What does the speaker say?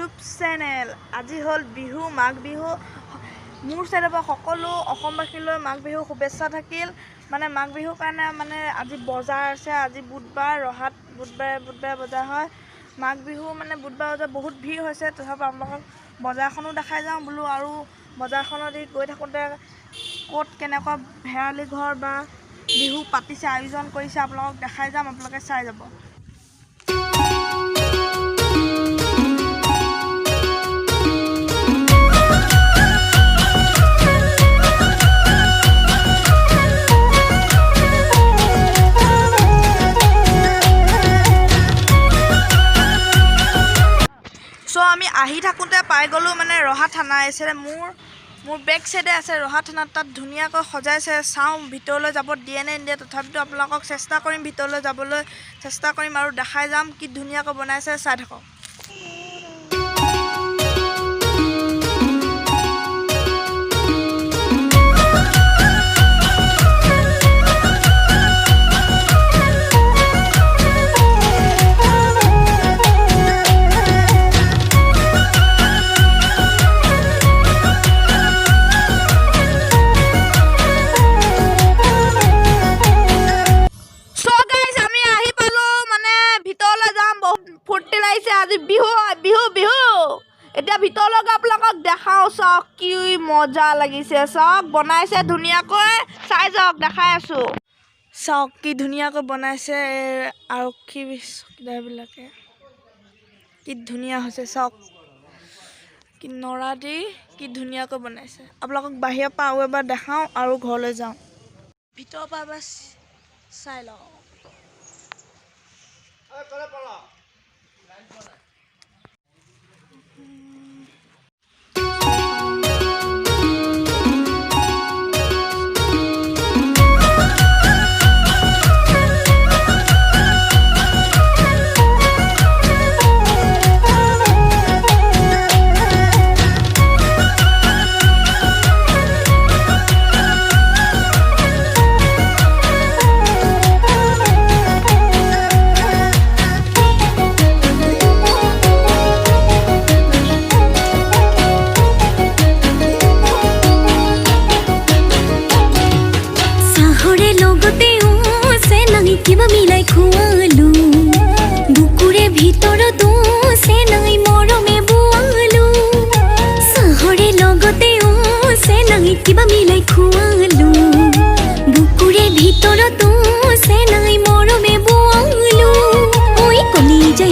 YouTube channel. আজি হ'ল বিহু, মাঘ বিহু। মোৰ চাইডৰ পৰা সকলো অসমবাসীলৈ মাঘ বিহু শুভেচ্ছা থাকিল। মানে মাঘ বিহুৰ কাৰণে মানে আজি বজাৰ আছে। আজি বুধবাৰ, ৰহাত বুধবাৰে বজাৰ হয়। মাঘ বিহু মানে বুধবাৰ বজাৰ বহুত ভিৰ হৈছে। তথাপি আপোনালোকক বজাৰখনো দেখাই যাওঁ বোলো। আৰু বজাৰখনত গৈ থাকোঁতে ক'ত কেনেকুৱা ভেৰালি ঘৰ বা বিহু পাতিছে, আয়োজন কৰিছে আপোনালোকক দেখাই যাম। আপোনালোকে চাই যাব। আমি আহি থাকোঁতে পাই গ'লোঁ মানে ৰহা থানা। এইচাইডে মোৰ বেক চাইডে আছে ৰহা থানা। তাত ধুনীয়াকৈ সজাইছে। চাওঁ ভিতৰলৈ যাব দিয়ে নে নিদিয়ে। তথাপিতো আপোনালোকক চেষ্টা কৰিম, ভিতৰলৈ যাবলৈ চেষ্টা কৰিম আৰু দেখাই যাম কি ধুনীয়াকৈ বনাইছে। চাই থাকক। আজি বিহু এতিয়া ভিতৰলৈ আপোনালোকক দেখাওঁ। চাওক কি মজা লাগিছে। চাওক বনাইছে ধুনীয়াকৈ। চাই যাওক, দেখাই আছোঁ। চাওক কি ধুনীয়াকৈ বনাইছে আৰক্ষী চকীদাৰবিলাকে। কি ধুনীয়া হৈছে চাওক। কি নৰা দি কি ধুনীয়াকৈ বনাইছে। আপোনালোকক বাহিৰৰ পৰা আৰু এবাৰ দেখাওঁ আৰু ঘৰলৈ যাওঁ। ভিতৰৰ পৰা এবাৰ চাই লওঁ। কিবা মিলাই খুৱালো বুকুৰে ভিতৰতো চেনাই মৰমে বোৱালো চাহৰে লগতে চেনাই কিবা মিলাই খুৱা